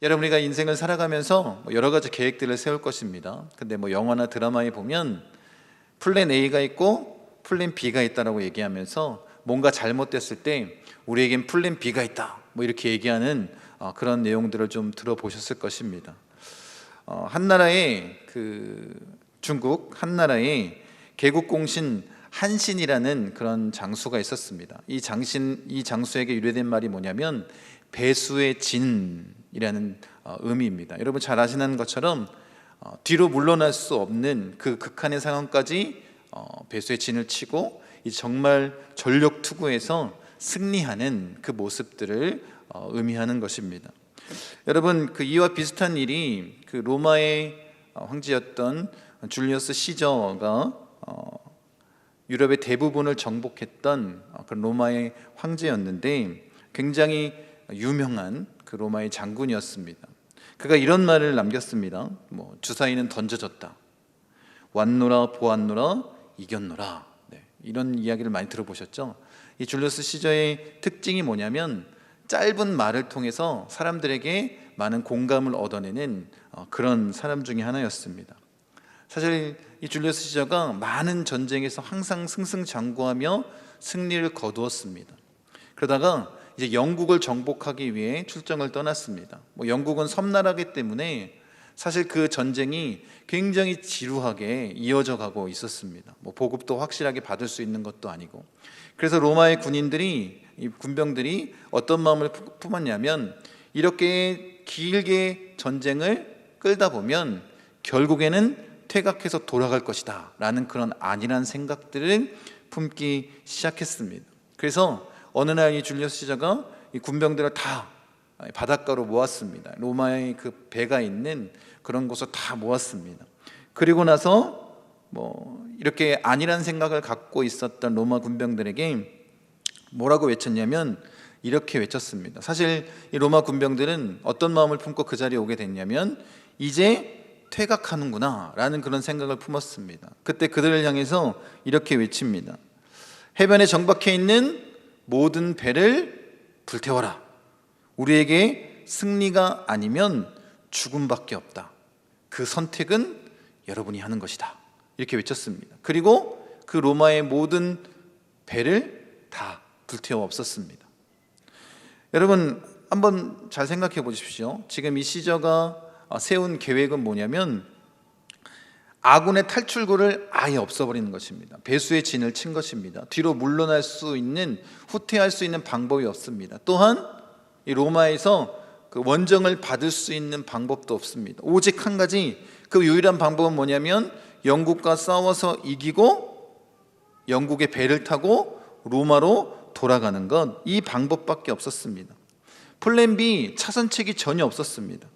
여러분, 우리가 인생을 살아가면서 여러 가지 계획들을 세울 것입니다. 근데 영화나 드라마에 보면 플랜 A가 있고 플랜 B가 있다라고 얘기하면서 뭔가 잘못됐을 때 우리에겐 플랜 B가 있다 이렇게 얘기하는 그런 내용들을 좀 들어보셨을 것입니다. 한나라에 중국 한나라에 개국공신 한신이라는 그런 장수가 있었습니다. 이 장수에게 유래된 말이 뭐냐면 배수의 진이라는 의미입니다. 여러분 잘 아시는 것처럼 뒤로 물러날 수 없는 그 극한의 상황까지 배수의 진을 치고 정말 전력 투구해서 승리하는 그 모습들을 의미하는 것입니다. 여러분, 이와 비슷한 일이 로마의 황제였던 줄리어스 시저가 유럽의 대부분을 정복했던 그런 로마의 황제였는데 굉장히 유명한 로마의 장군이었습니다. 그가 이런 말을 남겼습니다. 주사위는 던져졌다. 왔노라 보았노라 이겼노라. 이런 이야기를 많이 들어보셨죠? 이 줄리어스 시저의 특징이 뭐냐면 짧은 말을 통해서 사람들에게 많은 공감을 얻어내는 그런 사람 중에 하나였습니다. 사실 이 줄리어스 시저가 많은 전쟁에서 항상 승승장구하며 승리를 거두었습니다. 그러다가 이제 영국을 정복하기 위해 출정을 떠났습니다. 영국은 섬나라이기 때문에 사실 그 전쟁이 굉장히 지루하게 이어져 가고 있었습니다. 보급도 확실하게 받을 수 있는 것도 아니고. 그래서 로마의 이 군병들이 어떤 마음을 품었냐면 이렇게 길게 전쟁을 끌다 보면 결국에는 퇴각해서 돌아갈 것이다 라는 그런 안일한 생각들을 품기 시작했습니다. 그래서 어느 날 이 줄리어스 시저가 이 군병들을 다 바닷가로 모았습니다. 로마의 그 배가 있는 그런 곳을 다 모았습니다. 그리고 나서 이렇게 안일한 생각을 갖고 있었던 로마 군병들에게 뭐라고 외쳤냐면 이렇게 외쳤습니다. 사실 이 로마 군병들은 어떤 마음을 품고 그 자리에 오게 됐냐면 이제 퇴각하는구나 라는 그런 생각을 품었습니다. 그때 그들을 향해서 이렇게 외칩니다. 해변에 정박해 있는 모든 배를 불태워라. 우리에게 승리가 아니면 죽음밖에 없다. 그 선택은 여러분이 하는 것이다. 이렇게 외쳤습니다. 그리고 그 로마의 모든 배를 다 불태워 없었습니다. 여러분 한번 잘 생각해 보십시오. 지금 이 시저가 세운 계획은 뭐냐면 아군의 탈출구를 아예 없애버리는 것입니다. 배수의 진을 친 것입니다. 뒤로 물러날 수 있는, 후퇴할 수 있는 방법이 없습니다. 또한 이 로마에서 그 원정을 받을 수 있는 방법도 없습니다. 오직 한 가지, 그 유일한 방법은 뭐냐면 영국과 싸워서 이기고 영국의 배를 타고 로마로 돌아가는 것, 이 방법밖에 없었습니다. 플랜 B, 차선책이 전혀 없었습니다.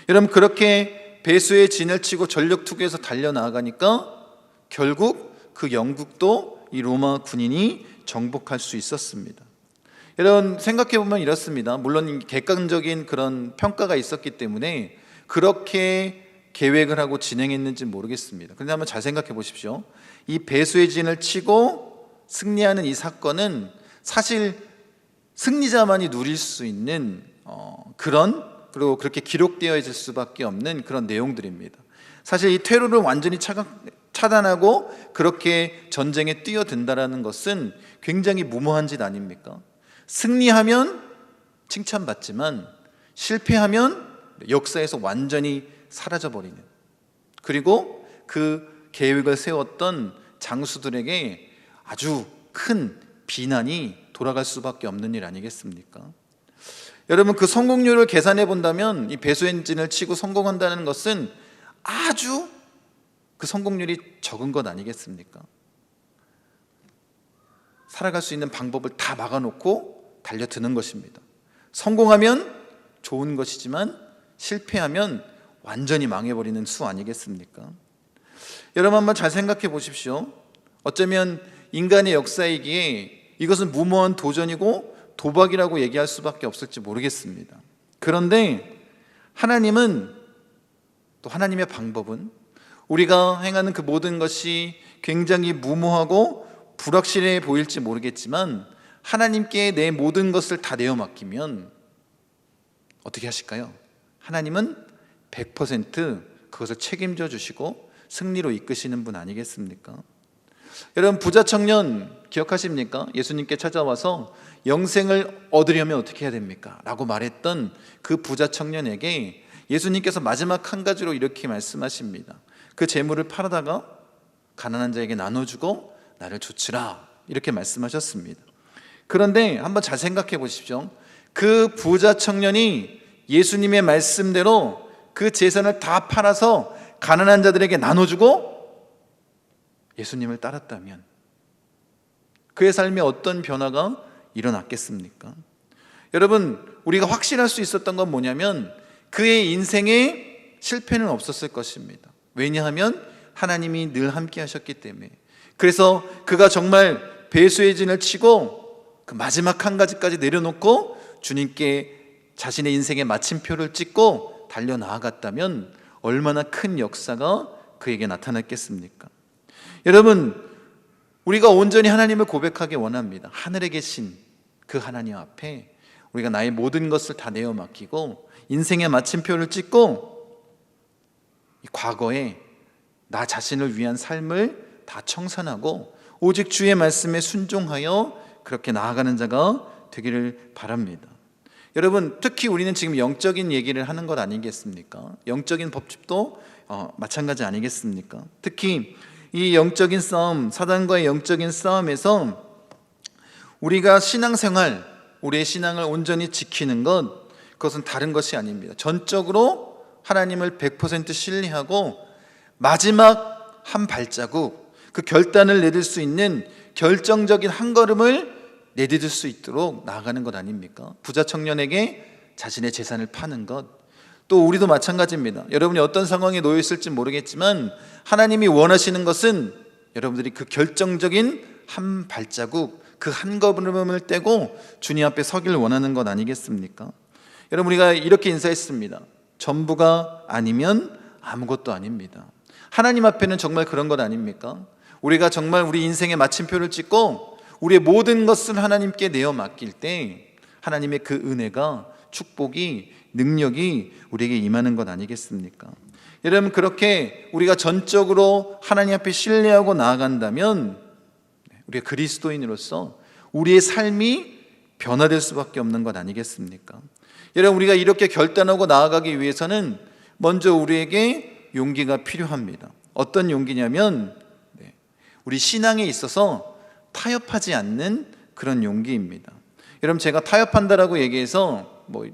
여러분 그렇게 배수의 진을 치고 전력 투구해서 달려나가니까 결국 그 영국도 이 로마 군인이 정복할 수 있었습니다. 여러분 생각해 보면 이렇습니다. 물론 객관적인 그런 평가가 있었기 때문에 그렇게 계획을 하고 진행했는지 모르겠습니다. 그런데 한번 잘 생각해 보십시오. 이 배수의 진을 치고 승리하는 이 사건은 사실 승리자만이 누릴 수 있는 그리고 그렇게 기록되어 있을 수밖에 없는 그런 내용들입니다. 사실 이 테러를 완전히 차단하고 그렇게 전쟁에 뛰어든다는 것은 굉장히 무모한 짓 아닙니까? 승리하면 칭찬받지만 실패하면 역사에서 완전히 사라져버리는, 그리고 그 계획을 세웠던 장수들에게 아주 큰 비난이 돌아갈 수밖에 없는 일 아니겠습니까? 여러분 그 성공률을 계산해 본다면 이 배수의 진을 치고 성공한다는 것은 아주 그 성공률이 적은 것 아니겠습니까? 살아갈 수 있는 방법을 다 막아놓고 달려드는 것입니다. 성공하면 좋은 것이지만 실패하면 완전히 망해버리는 수 아니겠습니까? 여러분 한번 잘 생각해 보십시오. 어쩌면 인간의 역사이기에 이것은 무모한 도전이고 도박이라고 얘기할 수밖에 없을지 모르겠습니다. 그런데 하나님은, 또 하나님의 방법은 우리가 행하는 그 모든 것이 굉장히 무모하고 불확실해 보일지 모르겠지만 하나님께 내 모든 것을 다 내어 맡기면 어떻게 하실까요? 하나님은 100% 그것을 책임져 주시고 승리로 이끄시는 분 아니겠습니까? 여러분, 부자 청년 기억하십니까? 예수님께 찾아와서 영생을 얻으려면 어떻게 해야 됩니까? 라고 말했던 그 부자 청년에게 예수님께서 마지막 한 가지로 이렇게 말씀하십니다. 그 재물을 팔아다가 가난한 자에게 나눠주고 나를 좇으라, 이렇게 말씀하셨습니다. 그런데 한번 잘 생각해 보십시오. 그 부자 청년이 예수님의 말씀대로 그 재산을 다 팔아서 가난한 자들에게 나눠주고 예수님을 따랐다면 그의 삶에 어떤 변화가 일어났겠습니까? 여러분, 우리가 확신할 수 있었던 건 뭐냐면 그의 인생에 실패는 없었을 것입니다. 왜냐하면 하나님이 늘 함께 하셨기 때문에. 그래서 그가 정말 배수의 진을 치고 그 마지막 한 가지까지 내려놓고 주님께 자신의 인생의 마침표를 찍고 달려나아갔다면 얼마나 큰 역사가 그에게 나타났겠습니까? 여러분, 우리가 온전히 하나님을 고백하기 원합니다. 하늘에 계신 그 하나님 앞에 우리가 나의 모든 것을 다 내어 맡기고 인생의 마침표를 찍고 이 과거에 나 자신을 위한 삶을 다 청산하고 오직 주의 말씀에 순종하여 그렇게 나아가는 자가 되기를 바랍니다. 여러분, 특히 우리는 지금 영적인 얘기를 하는 것 아니겠습니까? 영적인 법칙도 마찬가지 아니겠습니까? 특히 이 영적인 싸움, 사단과의 영적인 싸움에서 우리가 신앙생활, 우리의 신앙을 온전히 지키는 것, 그것은 다른 것이 아닙니다. 전적으로 하나님을 100% 신뢰하고 마지막 한 발자국, 그 결단을 내딜 수 있는 결정적인 한 걸음을 내디딜 수 있도록 나아가는 것 아닙니까? 부자 청년에게 자신의 재산을 파는 것, 또 우리도 마찬가지입니다. 여러분이 어떤 상황에 놓여 있을지 모르겠지만 하나님이 원하시는 것은 여러분들이 그 결정적인 한 발자국, 그 한 걸음을 떼고 주님 앞에 서기를 원하는 것 아니겠습니까? 여러분, 우리가 이렇게 인사했습니다. 전부가 아니면 아무것도 아닙니다. 하나님 앞에는 정말 그런 것 아닙니까? 우리가 정말 우리 인생의 마침표를 찍고 우리의 모든 것을 하나님께 내어 맡길 때 하나님의 그 은혜가, 축복이, 능력이 우리에게 임하는 것 아니겠습니까? 여러분, 그렇게 우리가 전적으로 하나님 앞에 신뢰하고 나아간다면 우리가 그리스도인으로서 우리의 삶이 변화될 수밖에 없는 것 아니겠습니까? 여러분, 우리가 이렇게 결단하고 나아가기 위해서는 먼저 우리에게 용기가 필요합니다. 어떤 용기냐면 우리 신앙에 있어서 타협하지 않는 그런 용기입니다. 여러분, 제가 타협한다라고 얘기해서 뭐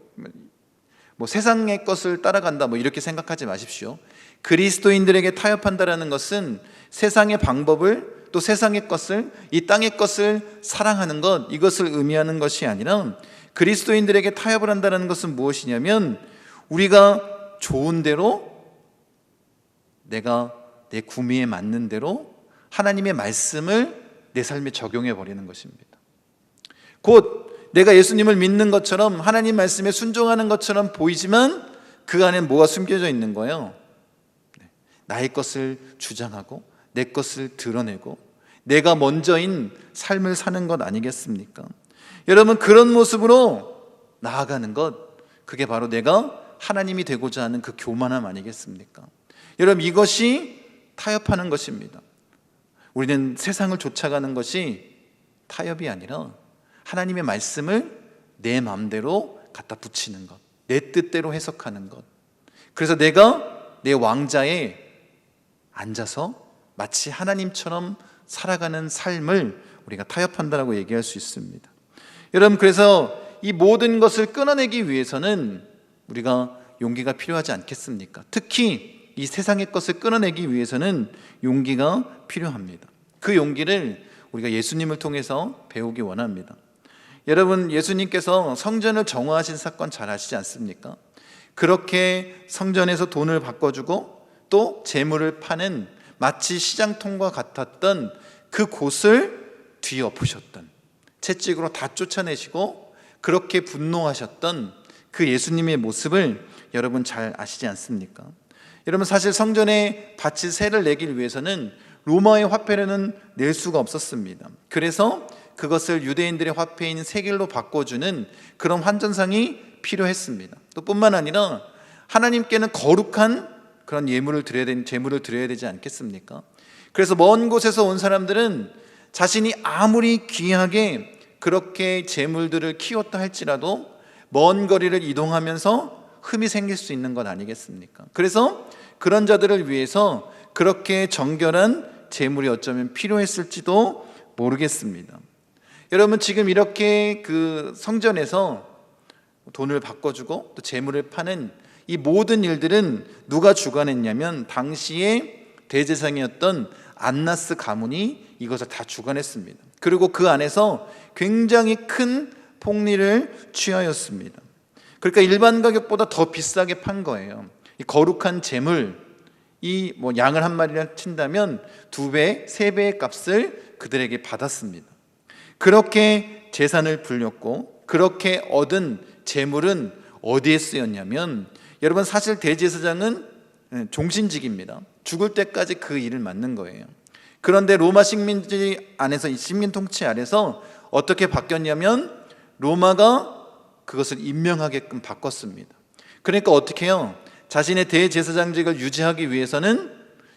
세상의 것을 따라간다 이렇게 생각하지 마십시오. 그리스도인들에게 타협한다라는 것은 세상의 방법을, 또 세상의 것을, 이 땅의 것을 사랑하는 것, 이것을 의미하는 것이 아니라 그리스도인들에게 타협을 한다는 것은 무엇이냐면 우리가 좋은 대로, 내가 내 구미에 맞는 대로 하나님의 말씀을 내 삶에 적용해 버리는 것입니다. 곧 내가 예수님을 믿는 것처럼 하나님 말씀에 순종하는 것처럼 보이지만 그 안에 뭐가 숨겨져 있는 거예요? 나의 것을 주장하고 내 것을 드러내고 내가 먼저인 삶을 사는 것 아니겠습니까? 여러분, 그런 모습으로 나아가는 것, 그게 바로 내가 하나님이 되고자 하는 그 교만함 아니겠습니까? 여러분, 이것이 타협하는 것입니다. 우리는 세상을 쫓아가는 것이 타협이 아니라 하나님의 말씀을 내 마음대로 갖다 붙이는 것, 내 뜻대로 해석하는 것. 그래서 내가 내 왕자에 앉아서 마치 하나님처럼 살아가는 삶을 우리가 타협한다라고 얘기할 수 있습니다. 여러분, 그래서 이 모든 것을 끊어내기 위해서는 우리가 용기가 필요하지 않겠습니까? 특히 이 세상의 것을 끊어내기 위해서는 용기가 필요합니다. 그 용기를 우리가 예수님을 통해서 배우기 원합니다. 여러분, 예수님께서 성전을 정화하신 사건 잘 아시지 않습니까? 그렇게 성전에서 돈을 바꿔주고 또 재물을 파는 마치 시장통과 같았던 그 곳을 뒤엎으셨던, 채찍으로 다 쫓아내시고 그렇게 분노하셨던 그 예수님의 모습을 여러분 잘 아시지 않습니까? 여러분, 사실 성전에 바칠 세를 내기 위해서는 로마의 화폐로는 낼 수가 없었습니다. 그래서 그것을 유대인들의 화폐인 세겔로 바꿔주는 그런 환전상이 필요했습니다. 또 뿐만 아니라 하나님께는 거룩한 그런 제물을 드려야 되지 않겠습니까? 그래서 먼 곳에서 온 사람들은 자신이 아무리 귀하게 그렇게 제물들을 키웠다 할지라도 먼 거리를 이동하면서 흠이 생길 수 있는 것 아니겠습니까? 그래서 그런 자들을 위해서 그렇게 정결한 제물이 어쩌면 필요했을지도 모르겠습니다. 여러분, 지금 이렇게 그 성전에서 돈을 바꿔주고 또 제물을 파는 이 모든 일들은 누가 주관했냐면 당시에 대제사장이었던 안나스 가문이 이것을 다 주관했습니다. 그리고 그 안에서 굉장히 큰 폭리를 취하였습니다. 그러니까 일반 가격보다 더 비싸게 판 거예요. 이 거룩한 제물, 이 양을 한 마리를 친다면 2배, 3배의 값을 그들에게 받았습니다. 그렇게 재산을 불렸고 그렇게 얻은 재물은 어디에 쓰였냐면, 여러분, 사실 대제사장은 종신직입니다. 죽을 때까지 그 일을 맡는 거예요. 그런데 로마 식민지 안에서, 이 식민 통치 아래서 어떻게 바뀌었냐면 로마가 그것을 임명하게끔 바꿨습니다. 그러니까 어떻게 해요? 자신의 대제사장직을 유지하기 위해서는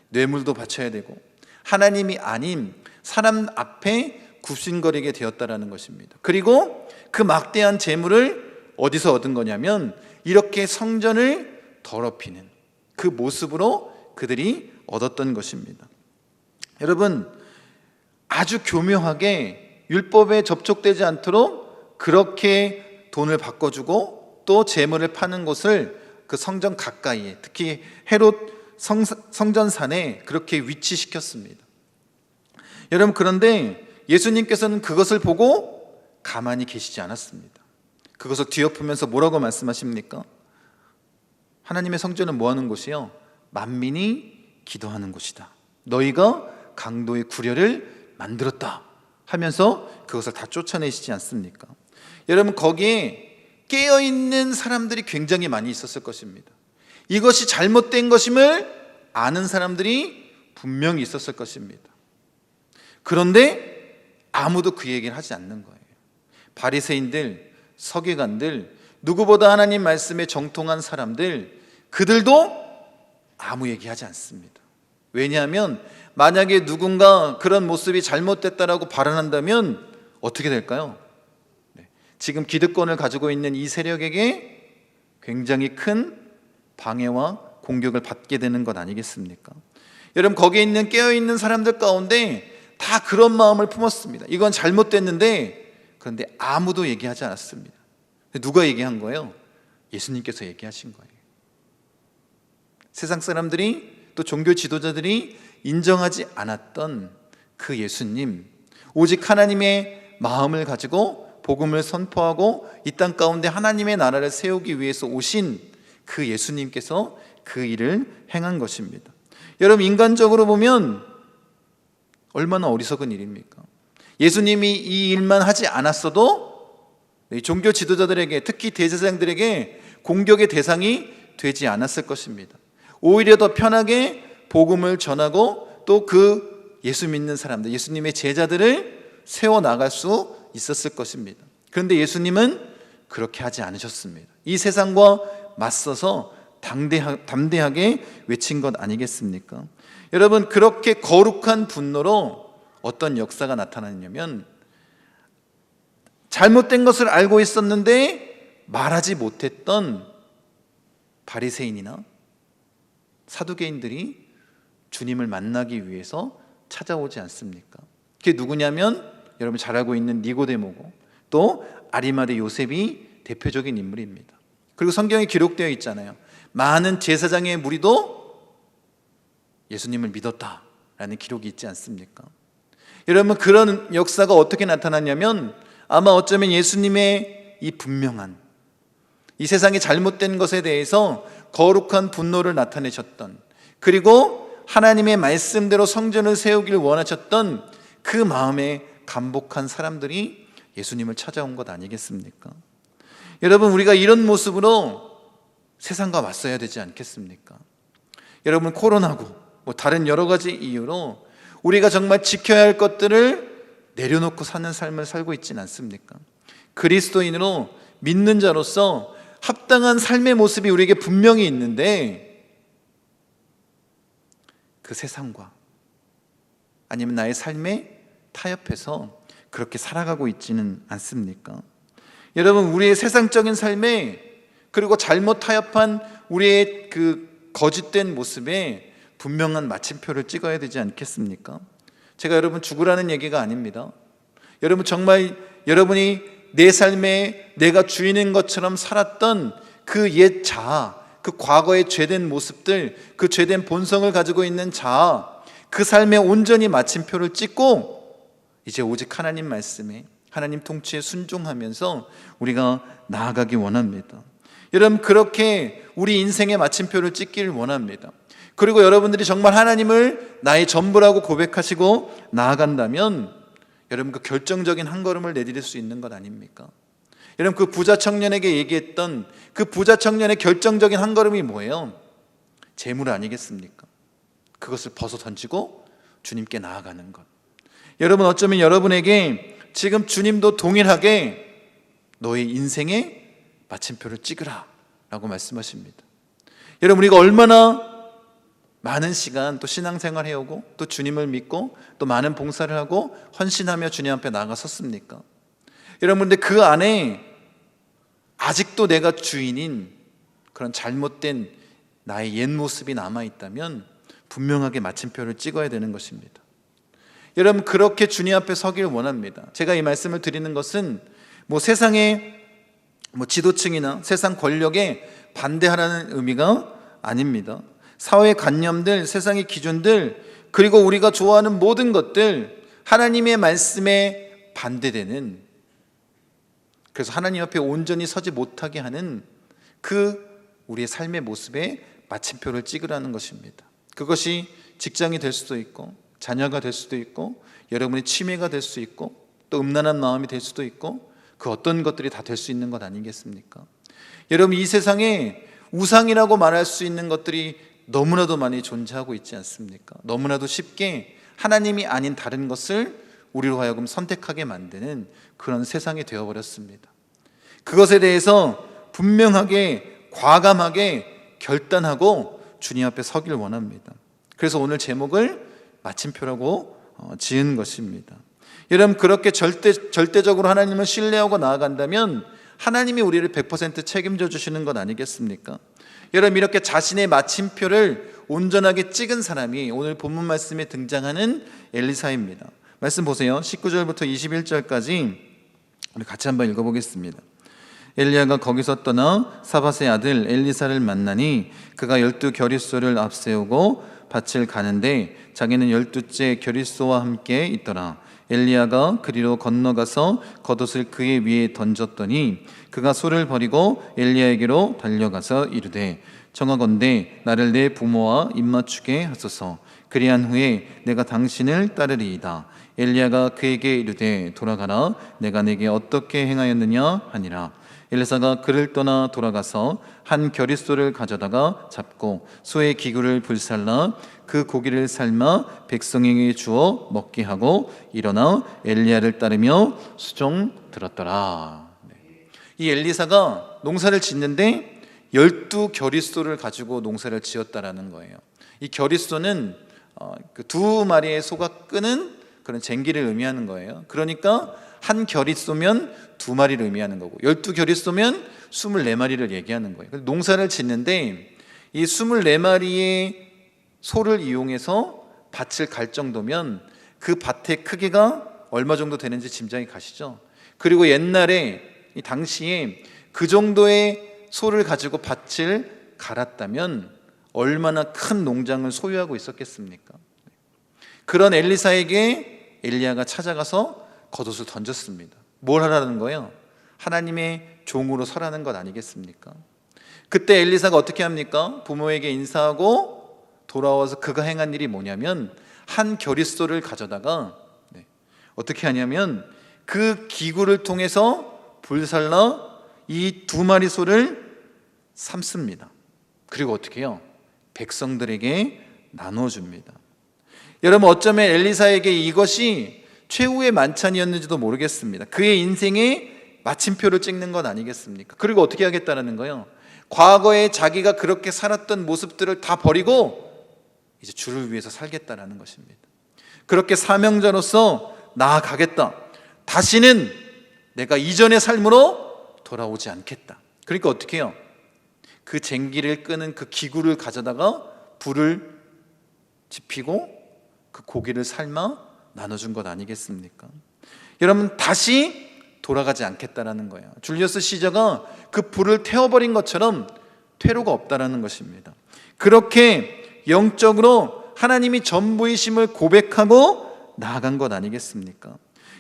뇌물도 바쳐야 되고 하나님이 아닌 사람 앞에 굽신거리게 되었다라는 것입니다. 그리고 그 막대한 재물을 어디서 얻은 거냐면 이렇게 성전을 더럽히는 그 모습으로 그들이 얻었던 것입니다. 여러분, 아주 교묘하게 율법에 접촉되지 않도록 그렇게 돈을 바꿔주고 또 재물을 파는 곳을 그 성전 가까이에, 특히 헤롯 성전산에 그렇게 위치시켰습니다. 여러분, 그런데 예수님께서는 그것을 보고 가만히 계시지 않았습니다. 그것을 뒤엎으면서 뭐라고 말씀하십니까? 하나님의 성전은 뭐 하는 곳이요? 만민이 기도하는 곳이다. 너희가 강도의 구려를 만들었다 하면서 그것을 다 쫓아내시지 않습니까? 여러분, 거기에 깨어있는 사람들이 굉장히 많이 있었을 것입니다. 이것이 잘못된 것임을 아는 사람들이 분명히 있었을 것입니다. 그런데 아무도 그 얘기를 하지 않는 거예요. 바리새인들, 서기관들, 누구보다 하나님 말씀에 정통한 사람들, 그들도 아무 얘기하지 않습니다. 왜냐하면 만약에 누군가 그런 모습이 잘못됐다라고 발언한다면 어떻게 될까요? 지금 기득권을 가지고 있는 이 세력에게 굉장히 큰 방해와 공격을 받게 되는 것 아니겠습니까? 여러분, 거기에 있는 깨어있는 사람들 가운데 다 그런 마음을 품었습니다. 이건 잘못됐는데, 그런데 아무도 얘기하지 않았습니다. 누가 얘기한 거예요? 예수님께서 얘기하신 거예요. 세상 사람들이 또 종교 지도자들이 인정하지 않았던 그 예수님, 오직 하나님의 마음을 가지고 복음을 선포하고 이 땅 가운데 하나님의 나라를 세우기 위해서 오신 그 예수님께서 그 일을 행한 것입니다. 여러분, 인간적으로 보면 얼마나 어리석은 일입니까? 예수님이 이 일만 하지 않았어도 종교 지도자들에게, 특히 대제사장들에게 공격의 대상이 되지 않았을 것입니다. 오히려 더 편하게 복음을 전하고 또 그 예수 믿는 사람들, 예수님의 제자들을 세워나갈 수 있었을 것입니다. 그런데 예수님은 그렇게 하지 않으셨습니다. 이 세상과 맞서서 담대하게 외친 것 아니겠습니까? 여러분, 그렇게 거룩한 분노로 어떤 역사가 나타나냐면, 잘못된 것을 알고 있었는데 말하지 못했던 바리새인이나 사두개인들이 주님을 만나기 위해서 찾아오지 않습니까? 그게 누구냐면 여러분 잘 알고 있는 니고데모고 또 아리마대 요셉이 대표적인 인물입니다. 그리고 성경에 기록되어 있잖아요. 많은 제사장의 무리도 예수님을 믿었다라는 기록이 있지 않습니까? 여러분, 그런 역사가 어떻게 나타났냐면 아마 어쩌면 예수님의 이 분명한, 이 세상의 잘못된 것에 대해서 거룩한 분노를 나타내셨던, 그리고 하나님의 말씀대로 성전을 세우기를 원하셨던 그 마음에 감복한 사람들이 예수님을 찾아온 것 아니겠습니까? 여러분, 우리가 이런 모습으로 세상과 맞서야 되지 않겠습니까? 여러분, 코로나고 다른 여러 가지 이유로 우리가 정말 지켜야 할 것들을 내려놓고 사는 삶을 살고 있지는 않습니까? 그리스도인으로 믿는 자로서 합당한 삶의 모습이 우리에게 분명히 있는데 그 세상과 아니면 나의 삶에 타협해서 그렇게 살아가고 있지는 않습니까? 여러분, 우리의 세상적인 삶에 그리고 잘못 타협한 우리의 그 거짓된 모습에 분명한 마침표를 찍어야 되지 않겠습니까? 제가 여러분 죽으라는 얘기가 아닙니다. 여러분, 정말 여러분이 내 삶에 내가 주인인 것처럼 살았던 그 옛 자아, 그 과거의 죄된 모습들, 그 죄된 본성을 가지고 있는 자아, 그 삶에 온전히 마침표를 찍고 이제 오직 하나님 말씀에, 하나님 통치에 순종하면서 우리가 나아가기 원합니다. 여러분, 그렇게 우리 인생의 마침표를 찍기를 원합니다. 그리고 여러분들이 정말 하나님을 나의 전부라고 고백하시고 나아간다면 여러분, 그 결정적인 한 걸음을 내디딜 수 있는 것 아닙니까? 여러분, 그 부자 청년에게 얘기했던 그 부자 청년의 결정적인 한 걸음이 뭐예요? 재물 아니겠습니까? 그것을 벗어 던지고 주님께 나아가는 것. 여러분, 어쩌면 여러분에게 지금 주님도 동일하게 너의 인생에 마침표를 찍으라 라고 말씀하십니다. 여러분, 우리가 얼마나 많은 시간 또 신앙생활 해오고 또 주님을 믿고 또 많은 봉사를 하고 헌신하며 주님 앞에 나가섰습니까? 여러분, 근데 그 안에 아직도 내가 주인인 그런 잘못된 나의 옛 모습이 남아있다면 분명하게 마침표를 찍어야 되는 것입니다. 여러분, 그렇게 주님 앞에 서기를 원합니다. 제가 이 말씀을 드리는 것은 세상의 지도층이나 세상 권력에 반대하라는 의미가 아닙니다. 사회의 관념들, 세상의 기준들, 그리고 우리가 좋아하는 모든 것들, 하나님의 말씀에 반대되는, 그래서 하나님 앞에 온전히 서지 못하게 하는 그 우리의 삶의 모습에 마침표를 찍으라는 것입니다. 그것이 직장이 될 수도 있고 자녀가 될 수도 있고 여러분의 취미가 될 수 있고 또 음란한 마음이 될 수도 있고 그 어떤 것들이 다 될 수 있는 것 아니겠습니까? 여러분, 이 세상에 우상이라고 말할 수 있는 것들이 너무나도 많이 존재하고 있지 않습니까? 너무나도 쉽게 하나님이 아닌 다른 것을 우리로 하여금 선택하게 만드는 그런 세상이 되어버렸습니다. 그것에 대해서 분명하게 과감하게 결단하고 주님 앞에 서기를 원합니다. 그래서 오늘 제목을 마침표라고 지은 것입니다. 여러분, 그렇게 절대적으로 하나님을 신뢰하고 나아간다면 하나님이 우리를 100% 책임져 주시는 것 아니겠습니까? 여러분, 이렇게 자신의 마침표를 온전하게 찍은 사람이 오늘 본문 말씀에 등장하는 엘리사입니다. 말씀 보세요. 19절부터 21절까지 우리 같이 한번 읽어보겠습니다. 엘리야가 거기서 떠나 사밧의 아들 엘리사를 만나니 그가 12겨릿소를 앞세우고 밭을 가는데 자기는 12째 겨릿소와 함께 있더라. 엘리야가 그리로 건너가서 겉옷을 그의 위에 던졌더니 그가 소를 버리고 엘리야에게로 달려가서 이르되 청하건대 나를 내 부모와 입맞추게 하소서. 그리한 후에 내가 당신을 따르리이다. 엘리야가 그에게 이르되 돌아가라. 내가 내게 어떻게 행하였느냐 하니라. 엘리사가 그를 떠나 돌아가서 한 겨릿소를 가져다가 잡고 소의 기구를 불살라 그 고기를 삶아 백성에게 주어 먹게 하고 일어나 엘리야를 따르며 수종 들었더라. 이 엘리사가 농사를 짓는데 12겨릿소를 가지고 농사를 지었다라는 거예요. 이 겨릿소는 두 마리의 소가 끄는 그런 쟁기를 의미하는 거예요. 그러니까 한 겨릿소면 두 마리를 의미하는 거고 12겨릿소면 24마리를 얘기하는 거예요. 농사를 짓는데 이 24마리의 소를 이용해서 밭을 갈 정도면 그 밭의 크기가 얼마 정도 되는지 짐작이 가시죠? 그리고 옛날에 이 당시에 그 정도의 소를 가지고 밭을 갈았다면 얼마나 큰 농장을 소유하고 있었겠습니까? 그런 엘리사에게 엘리야가 찾아가서 겉옷을 던졌습니다. 뭘 하라는 거예요? 하나님의 종으로 서라는 것 아니겠습니까? 그때 엘리사가 어떻게 합니까? 부모에게 인사하고 돌아와서 그가 행한 일이 뭐냐면 한 겨릿소를 가져다가 어떻게 하냐면 그 기구를 통해서 불살라 이 두 마리 소를 삶습니다. 그리고 어떻게 해요? 백성들에게 나눠줍니다. 여러분, 어쩌면 엘리사에게 이것이 최후의 만찬이었는지도 모르겠습니다. 그의 인생의 마침표를 찍는 것 아니겠습니까? 그리고 어떻게 하겠다는 거예요? 과거에 자기가 그렇게 살았던 모습들을 다 버리고 이제 주를 위해서 살겠다라는 것입니다. 그렇게 사명자로서 나아가겠다. 다시는 내가 이전의 삶으로 돌아오지 않겠다. 그러니까 어떻게 해요? 그 쟁기를 끄는 그 기구를 가져다가 불을 지피고 그 고기를 삶아 나눠준 것 아니겠습니까? 여러분, 다시 돌아가지 않겠다라는 거예요. 줄리어스 시저가 그 불을 태워버린 것처럼 퇴로가 없다라는 것입니다. 그렇게 영적으로 하나님이 전부이심을 고백하고 나아간 것 아니겠습니까?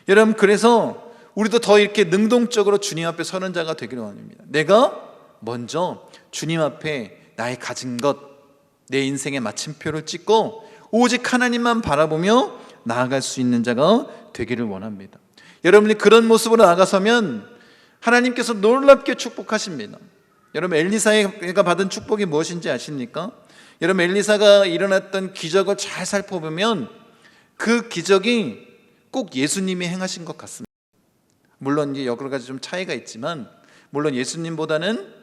여러분, 그래서 우리도 더 이렇게 능동적으로 주님 앞에 서는 자가 되기를 원합니다. 내가 먼저 주님 앞에 나의 가진 것, 내 인생의 마침표를 찍고 오직 하나님만 바라보며 나아갈 수 있는 자가 되기를 원합니다. 여러분이 그런 모습으로 나아가서면 하나님께서 놀랍게 축복하십니다. 여러분, 엘리사가 받은 축복이 무엇인지 아십니까? 여러분, 엘리사가 일어났던 기적을 잘 살펴보면 그 기적이 꼭 예수님이 행하신 것 같습니다. 물론 이제 여러 가지 좀 차이가 있지만, 물론 예수님보다는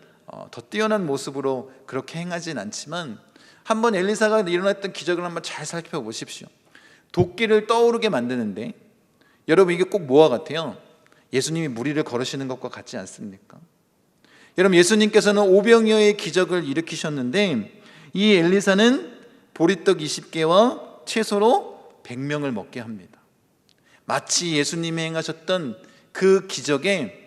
더 뛰어난 모습으로 그렇게 행하진 않지만, 한번 엘리사가 일어났던 기적을 한번 잘 살펴보십시오. 도끼를 떠오르게 만드는데, 여러분, 이게 꼭 뭐와 같아요? 예수님이 무리를 걸으시는 것과 같지 않습니까? 여러분, 예수님께서는 오병이어의 기적을 일으키셨는데 이 엘리사는 보리떡 20개와 채소로 100명을 먹게 합니다. 마치 예수님이 행하셨던 그 기적의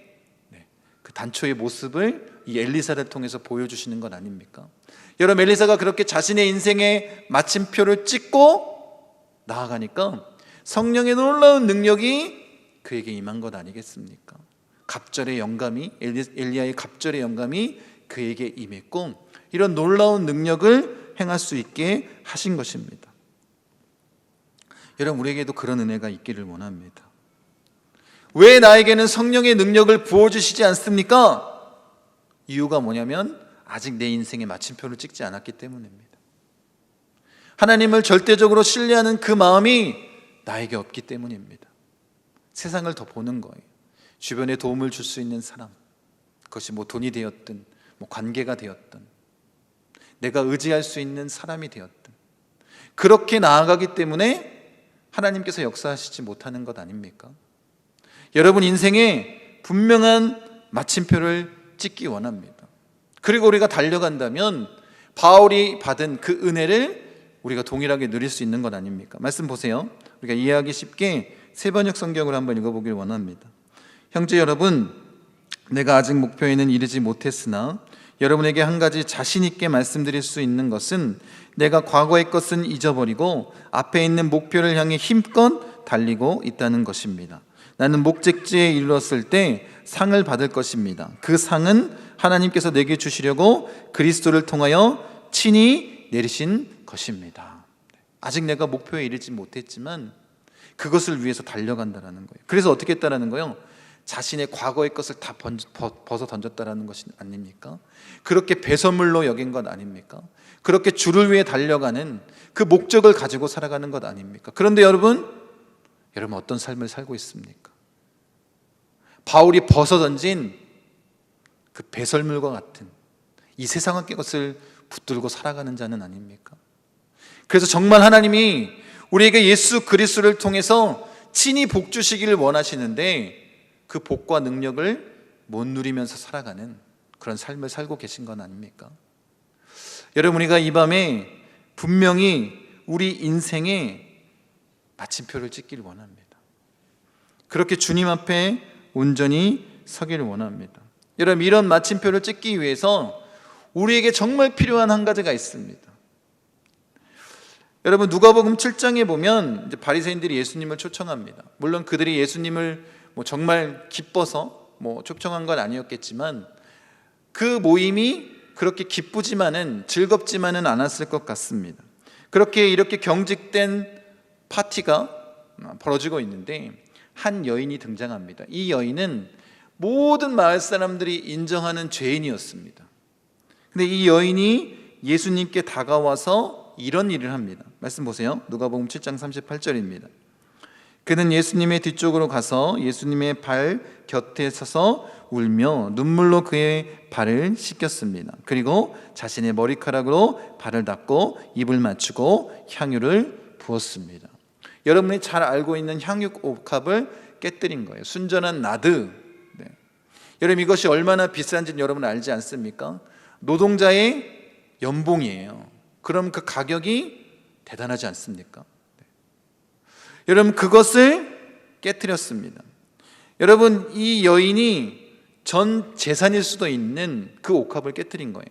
그 단초의 모습을 이 엘리사를 통해서 보여주시는 것 아닙니까? 여러분, 엘리사가 그렇게 자신의 인생의 마침표를 찍고 나아가니까 성령의 놀라운 능력이 그에게 임한 것 아니겠습니까? 갑절의 영감이, 엘리야의 갑절의 영감이 그에게 임했고 이런 놀라운 능력을 행할 수 있게 하신 것입니다. 여러분, 우리에게도 그런 은혜가 있기를 원합니다. 왜 나에게는 성령의 능력을 부어주시지 않습니까? 이유가 뭐냐면 아직 내 인생의 마침표를 찍지 않았기 때문입니다. 하나님을 절대적으로 신뢰하는 그 마음이 나에게 없기 때문입니다. 세상을 더 보는 거예요. 주변에 도움을 줄 수 있는 사람, 그것이 뭐 돈이 되었든 뭐 관계가 되었든 내가 의지할 수 있는 사람이 되었든 그렇게 나아가기 때문에 하나님께서 역사하시지 못하는 것 아닙니까? 여러분, 인생에 분명한 마침표를 찍기 원합니다. 그리고 우리가 달려간다면 바울이 받은 그 은혜를 우리가 동일하게 누릴 수 있는 것 아닙니까? 말씀 보세요. 우리가 이해하기 쉽게 세번역 성경을 한번 읽어보길 원합니다. 형제 여러분, 내가 아직 목표에는 이르지 못했으나 여러분에게 한 가지 자신 있게 말씀드릴 수 있는 것은 내가 과거의 것은 잊어버리고 앞에 있는 목표를 향해 힘껏 달리고 있다는 것입니다. 나는 목적지에 이르렀을 때 상을 받을 것입니다. 그 상은 하나님께서 내게 주시려고 그리스도를 통하여 친히 내리신 것입니다. 아직 내가 목표에 이르지 못했지만 그것을 위해서 달려간다는 거예요. 그래서 어떻게 했다는 거예요? 자신의 과거의 것을 다 벗어 던졌다는 것이 아닙니까? 그렇게 배설물로 여긴 것 아닙니까? 그렇게 주를 위해 달려가는 그 목적을 가지고 살아가는 것 아닙니까? 그런데 여러분 어떤 삶을 살고 있습니까? 바울이 벗어 던진 그 배설물과 같은 이 세상의 것을 붙들고 살아가는 자는 아닙니까? 그래서 정말 하나님이 우리에게 예수 그리스도를 통해서 친히 복 주시기를 원하시는데 그 복과 능력을 못 누리면서 살아가는 그런 삶을 살고 계신 건 아닙니까? 여러분, 우리가 이 밤에 분명히 우리 인생에 마침표를 찍기를 원합니다. 그렇게 주님 앞에 온전히 서기를 원합니다. 여러분, 이런 마침표를 찍기 위해서 우리에게 정말 필요한 한 가지가 있습니다. 여러분, 누가복음 7장에 보면 이제 바리새인들이 예수님을 초청합니다. 물론 그들이 예수님을 정말 기뻐서 초청한 건 아니었겠지만 그 모임이 그렇게 기쁘지만은 즐겁지만은 않았을 것 같습니다. 그렇게 이렇게 경직된 파티가 벌어지고 있는데 한 여인이 등장합니다. 이 여인은 모든 마을 사람들이 인정하는 죄인이었습니다. 근데 이 여인이 예수님께 다가와서 이런 일을 합니다. 말씀 보세요. 누가복음 7장 38절입니다. 그는 예수님의 뒤쪽으로 가서 예수님의 발 곁에 서서 울며 눈물로 그의 발을 씻겼습니다. 그리고 자신의 머리카락으로 발을 닦고 입을 맞추고 향유를 부었습니다. 여러분이 잘 알고 있는 향유 옥합을 깨뜨린 거예요. 순전한 나드. 네. 여러분, 이것이 얼마나 비싼지는 여러분 알지 않습니까? 노동자의 연봉이에요. 그럼 그 가격이 대단하지 않습니까? 네. 여러분, 그것을 깨뜨렸습니다. 여러분, 이 여인이 전 재산일 수도 있는 그 옥합을 깨뜨린 거예요.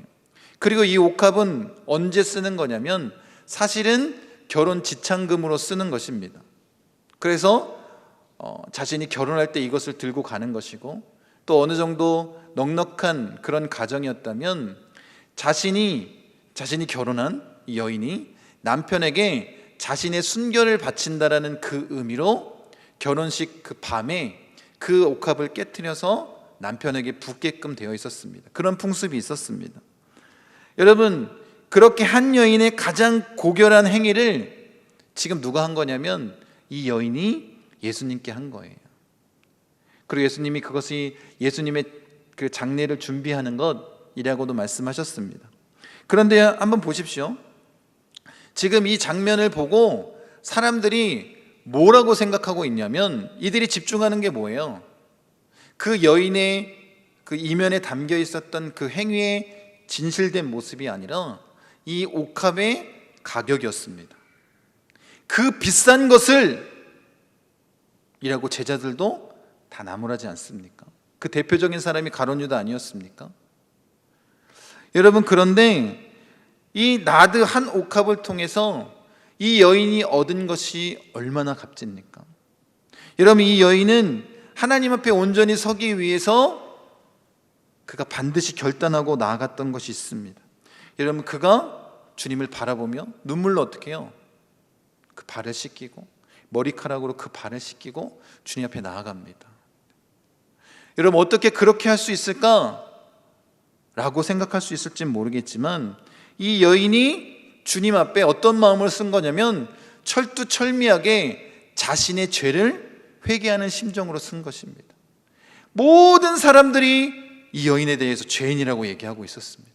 그리고 이 옥합은 언제 쓰는 거냐면 사실은 결혼 지참금으로 쓰는 것입니다. 그래서 자신이 결혼할 때 이것을 들고 가는 것이고, 또 어느 정도 넉넉한 그런 가정이었다면 자신이 결혼한 이 여인이 남편에게 자신의 순결을 바친다라는 그 의미로 결혼식 그 밤에 그 옥합을 깨트려서 남편에게 붓게끔 되어 있었습니다. 그런 풍습이 있었습니다. 여러분, 그렇게 한 여인의 가장 고결한 행위를 지금 누가 한 거냐면 이 여인이 예수님께 한 거예요. 그리고 예수님이 그것이 예수님의 그 장례를 준비하는 것이라고도 말씀하셨습니다. 그런데 한번 보십시오. 지금 이 장면을 보고 사람들이 뭐라고 생각하고 있냐면 이들이 집중하는 게 뭐예요? 그 여인의 그 이면에 담겨 있었던 그 행위의 진실된 모습이 아니라 이 옥합의 가격이었습니다. 그 비싼 것을 이라고 제자들도 다 나무라지 않습니까? 그 대표적인 사람이 가룟 유다 아니었습니까? 여러분, 그런데 이 나드 한 옥합을 통해서 이 여인이 얻은 것이 얼마나 값집니까? 여러분, 이 여인은 하나님 앞에 온전히 서기 위해서 그가 반드시 결단하고 나아갔던 것이 있습니다. 여러분, 그가 주님을 바라보며 눈물로 어떻게 해요? 그 발을 씻기고 머리카락으로 그 발을 씻기고 주님 앞에 나아갑니다. 여러분, 어떻게 그렇게 할 수 있을까? 라고 생각할 수 있을지 모르겠지만 이 여인이 주님 앞에 어떤 마음을 쓴 거냐면 철두철미하게 자신의 죄를 회개하는 심정으로 쓴 것입니다. 모든 사람들이 이 여인에 대해서 죄인이라고 얘기하고 있었습니다.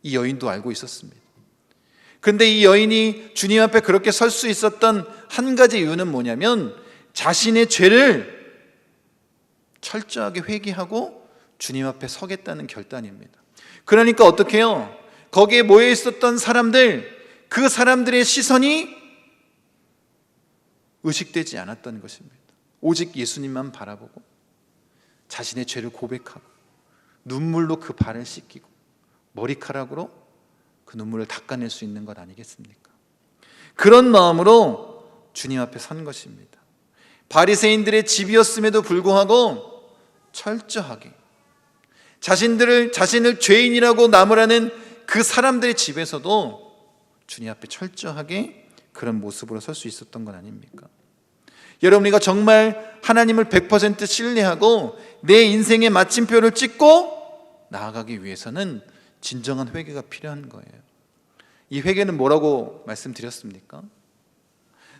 이 여인도 알고 있었습니다. 그런데 이 여인이 주님 앞에 그렇게 설 수 있었던 한 가지 이유는 뭐냐면 자신의 죄를 철저하게 회개하고 주님 앞에 서겠다는 결단입니다. 그러니까 어떻게 해요? 거기에 모여 있었던 사람들, 그 사람들의 시선이 의식되지 않았던 것입니다. 오직 예수님만 바라보고 자신의 죄를 고백하고 눈물로 그 발을 씻기고 머리카락으로 그 눈물을 닦아낼 수 있는 것 아니겠습니까? 그런 마음으로 주님 앞에 선 것입니다. 바리새인들의 집이었음에도 불구하고 철저하게 자신을 죄인이라고 나무라는 그 사람들의 집에서도 주님 앞에 철저하게 그런 모습으로 설 수 있었던 건 아닙니까? 여러분, 우리가 정말 하나님을 100% 신뢰하고 내 인생의 마침표를 찍고 나아가기 위해서는 진정한 회개가 필요한 거예요. 이 회개는 뭐라고 말씀드렸습니까?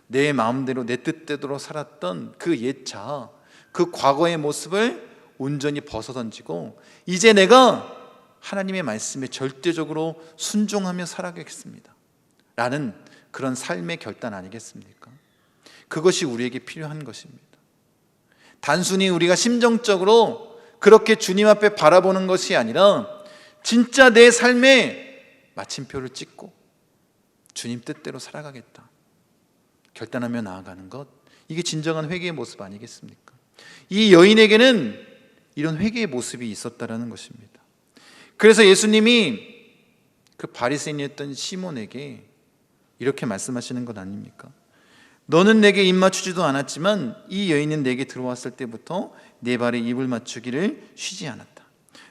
내 마음대로 내 뜻대로 살았던 그 옛 자아, 그 과거의 모습을 온전히 벗어던지고 이제 내가 하나님의 말씀에 절대적으로 순종하며 살아가겠습니다 라는 그런 삶의 결단 아니겠습니까? 그것이 우리에게 필요한 것입니다. 단순히 우리가 심정적으로 그렇게 주님 앞에 바라보는 것이 아니라 진짜 내 삶에 마침표를 찍고 주님 뜻대로 살아가겠다 결단하며 나아가는 것, 이게 진정한 회개의 모습 아니겠습니까? 이 여인에게는 이런 회개의 모습이 있었다라는 것입니다. 그래서 예수님이 그 바리새인이었던 시몬에게 이렇게 말씀하시는 것 아닙니까? 너는 내게 입 맞추지도 않았지만 이 여인은 내게 들어왔을 때부터 내 발에 입을 맞추기를 쉬지 않았다.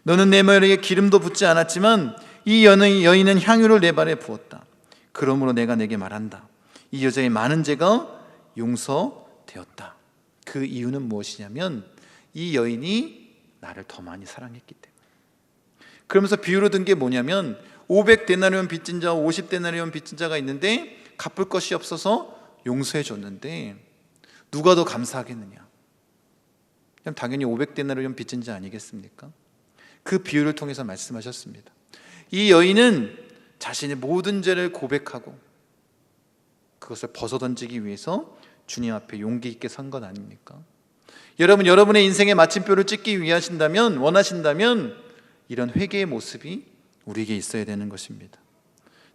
너는 내 머리에 기름도 붓지 않았지만 이 여인은 향유를 내 발에 부었다. 그러므로 내가 내게 말한다. 이 여자의 많은 죄가 용서되었다. 그 이유는 무엇이냐면 이 여인이 나를 더 많이 사랑했기 때문에. 그러면서 비유로 든 게 뭐냐면 500데나리온 빚진 자와 50데나리온 빚진 자가 있는데 갚을 것이 없어서 용서해 줬는데 누가 더 감사하겠느냐? 그럼 당연히 500데나리온 빚진 자 아니겠습니까? 그 비유를 통해서 말씀하셨습니다. 이 여인은 자신의 모든 죄를 고백하고 그것을 벗어던지기 위해서 주님 앞에 용기 있게 선 것 아닙니까? 여러분, 여러분의 인생의 마침표를 찍기 원하신다면 이런 회개의 모습이 우리에게 있어야 되는 것입니다.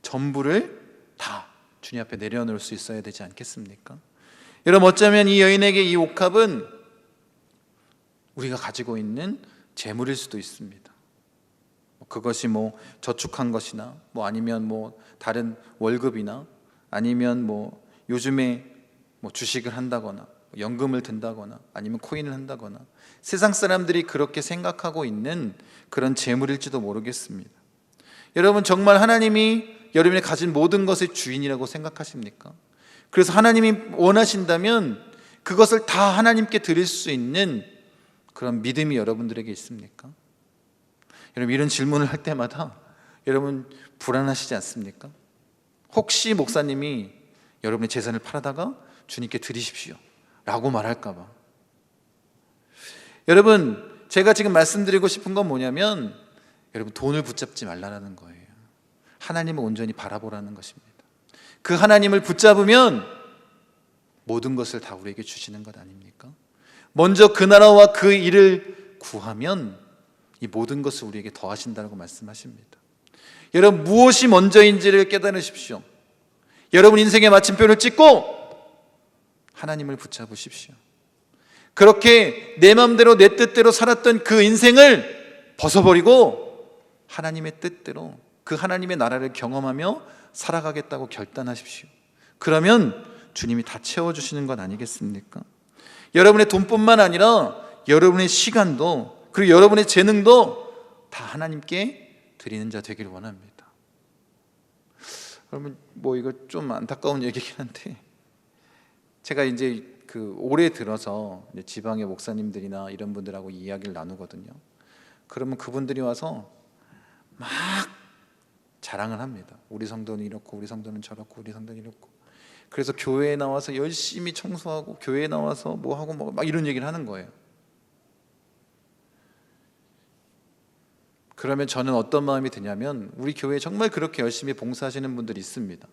전부를 다 주님 앞에 내려놓을 수 있어야 되지 않겠습니까? 여러분, 어쩌면 이 여인에게 이 옥합은 우리가 가지고 있는 재물일 수도 있습니다. 그것이 저축한 것이나 아니면 다른 월급이나 아니면 요즘에 주식을 한다거나 연금을 든다거나 아니면 코인을 한다거나 세상 사람들이 그렇게 생각하고 있는 그런 재물일지도 모르겠습니다. 여러분, 정말 하나님이 여러분이 가진 모든 것의 주인이라고 생각하십니까? 그래서 하나님이 원하신다면 그것을 다 하나님께 드릴 수 있는 그런 믿음이 여러분들에게 있습니까? 여러분, 이런 질문을 할 때마다 여러분 불안하시지 않습니까? 혹시 목사님이 여러분의 재산을 팔아다가 주님께 드리십시오 라고 말할까 봐. 여러분, 제가 지금 말씀드리고 싶은 건 뭐냐면 여러분, 돈을 붙잡지 말라는 거예요. 하나님을 온전히 바라보라는 것입니다. 그 하나님을 붙잡으면 모든 것을 다 우리에게 주시는 것 아닙니까? 먼저 그 나라와 그 일을 구하면 이 모든 것을 우리에게 더하신다고 말씀하십니다. 여러분, 무엇이 먼저인지를 깨달으십시오. 여러분 인생의 마침표를 찍고 하나님을 붙잡으십시오. 그렇게 내 마음대로 내 뜻대로 살았던 그 인생을 벗어버리고 하나님의 뜻대로 그 하나님의 나라를 경험하며 살아가겠다고 결단하십시오. 그러면 주님이 다 채워주시는 것 아니겠습니까? 여러분의 돈뿐만 아니라 여러분의 시간도 그리고 여러분의 재능도 다 하나님께 드리는 자 되길 원합니다. 여러분, 이거 좀 안타까운 얘기긴 한데 제가 이제 올해 들어서 이제 지방의 목사님들이나 이런 분들하고 이야기를 나누거든요. 그러면 그분들이 와서 막 자랑을 합니다. 우리 성도는 이렇고 우리 성도는 저렇고 우리 성도는 이렇고. 그래서 교회에 나와서 열심히 청소하고 교회에 나와서 하고 막 이런 얘기를 하는 거예요. 그러면 저는 어떤 마음이 드냐면 우리 교회에 정말 그렇게 열심히 봉사하시는 분들이 있습니다.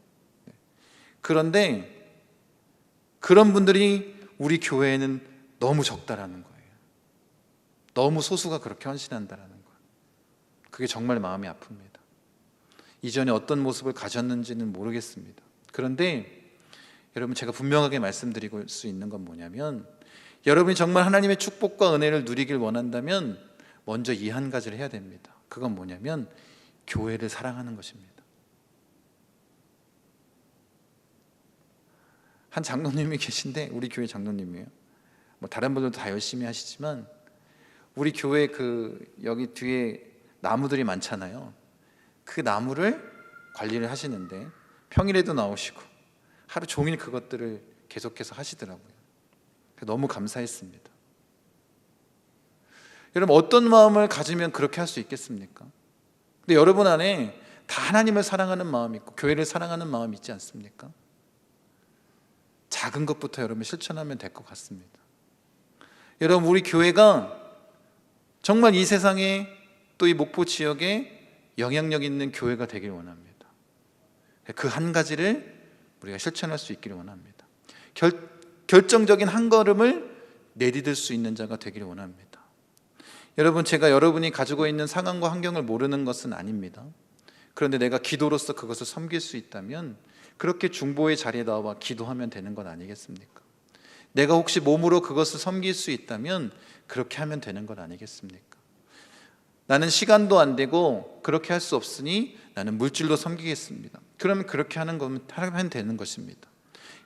그런데 그런 분들이 우리 교회에는 너무 적다라는 거예요. 너무 소수가 그렇게 헌신한다라는 거예요. 그게 정말 마음이 아픕니다. 이전에 어떤 모습을 가졌는지는 모르겠습니다. 그런데 여러분, 제가 분명하게 말씀드리고 수 있는 건 뭐냐면 여러분이 정말 하나님의 축복과 은혜를 누리길 원한다면 먼저 이 한 가지를 해야 됩니다. 그건 뭐냐면 교회를 사랑하는 것입니다. 한 장로님이 계신데, 우리 교회 장로님이에요. 다른 분들도 다 열심히 하시지만 우리 교회 여기 뒤에 나무들이 많잖아요. 그 나무를 관리를 하시는데 평일에도 나오시고 하루 종일 그것들을 계속해서 하시더라고요. 너무 감사했습니다. 여러분, 어떤 마음을 가지면 그렇게 할 수 있겠습니까? 근데 여러분 안에 다 하나님을 사랑하는 마음이 있고 교회를 사랑하는 마음이 있지 않습니까? 작은 것부터 여러분 실천하면 될 것 같습니다. 여러분, 우리 교회가 정말 이 세상에 또 이 목포 지역에 영향력 있는 교회가 되길 원합니다. 그 한 가지를 우리가 실천할 수 있기를 원합니다. 결정적인 한 걸음을 내디딜 수 있는 자가 되기를 원합니다. 여러분, 제가 여러분이 가지고 있는 상황과 환경을 모르는 것은 아닙니다. 그런데 내가 기도로서 그것을 섬길 수 있다면 그렇게 중보의 자리에 나와 기도하면 되는 것 아니겠습니까? 내가 혹시 몸으로 그것을 섬길 수 있다면 그렇게 하면 되는 것 아니겠습니까? 나는 시간도 안 되고 그렇게 할 수 없으니 나는 물질로 섬기겠습니다. 그러면 그렇게 하면 되는 것입니다.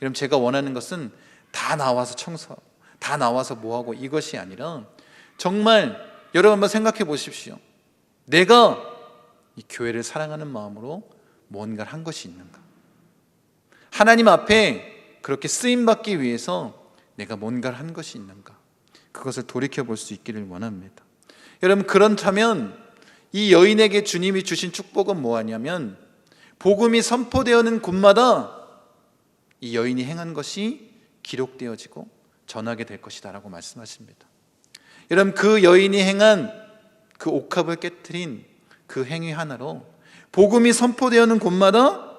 여러분, 제가 원하는 것은 다 나와서 청소하고 다 나와서 뭐하고 이것이 아니라 정말 여러분 한번 생각해 보십시오. 내가 이 교회를 사랑하는 마음으로 뭔가를 한 것이 있는가? 하나님 앞에 그렇게 쓰임받기 위해서 내가 뭔가를 한 것이 있는가? 그것을 돌이켜 볼 수 있기를 원합니다. 여러분, 그렇다면 이 여인에게 주님이 주신 축복은 뭐하냐면 복음이 선포되어는 곳마다 이 여인이 행한 것이 기록되어지고 전하게 될 것이다 라고 말씀하십니다. 여러분, 그 여인이 행한 그 옥합을 깨트린 그 행위 하나로 복음이 선포되는 곳마다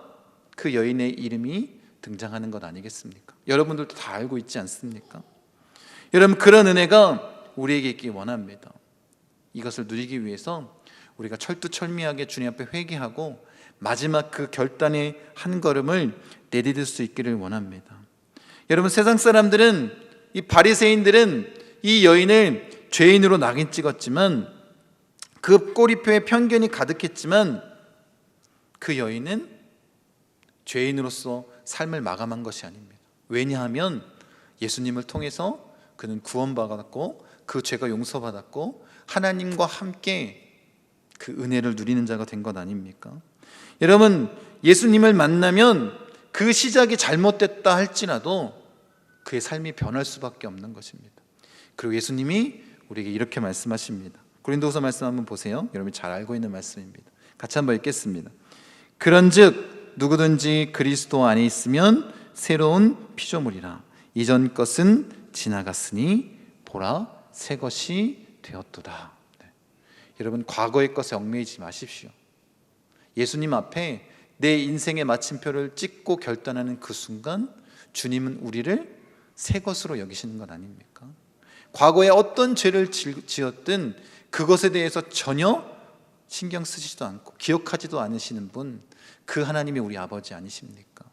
그 여인의 이름이 등장하는 것 아니겠습니까? 여러분들도 다 알고 있지 않습니까? 여러분, 그런 은혜가 우리에게 있기 원합니다. 이것을 누리기 위해서 우리가 철두철미하게 주님 앞에 회개하고 마지막 그 결단의 한 걸음을 내디딜 수 있기를 원합니다. 여러분, 세상 사람들은, 이 바리새인들은 이 여인을 죄인으로 낙인 찍었지만, 그 꼬리표에 편견이 가득했지만, 그 여인은 죄인으로서 삶을 마감한 것이 아닙니다. 왜냐하면 예수님을 통해서 그는 구원받았고 그 죄가 용서받았고 하나님과 함께 그 은혜를 누리는 자가 된 것 아닙니까? 여러분, 예수님을 만나면 그 시작이 잘못됐다 할지라도 그의 삶이 변할 수밖에 없는 것입니다. 그리고 예수님이 우리에게 이렇게 말씀하십니다. 고린도후서 말씀 한번 보세요. 여러분이 잘 알고 있는 말씀입니다. 같이 한번 읽겠습니다. 그런즉 누구든지 그리스도 안에 있으면 새로운 피조물이라. 이전 것은 지나갔으니 보라 새 것이 되었도다. 네. 여러분, 과거의 것에 얽매이지 마십시오. 예수님 앞에 내 인생의 마침표를 찍고 결단하는 그 순간 주님은 우리를 새 것으로 여기시는 것 아닙니까? 과거에 어떤 죄를 지었든 그것에 대해서 전혀 신경 쓰시지도 않고 기억하지도 않으시는 분, 그 하나님이 우리 아버지 아니십니까?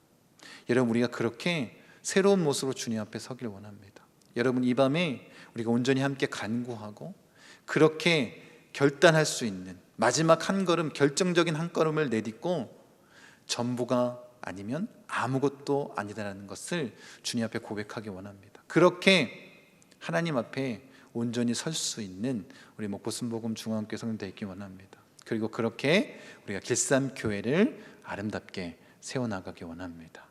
여러분, 우리가 그렇게 새로운 모습으로 주님 앞에 서길 원합니다. 여러분, 이 밤에 우리가 온전히 함께 간구하고 그렇게 결단할 수 있는 마지막 한 걸음, 결정적인 한 걸음을 내딛고 전부가 아니면 아무것도 아니다라는 것을 주님 앞에 고백하기 원합니다. 그렇게 하나님 앞에 온전히 설 수 있는 우리 목포순복음 중앙교회 성도 되기 원합니다. 그리고 그렇게 우리가 길쌈교회를 아름답게 세워나가기 원합니다.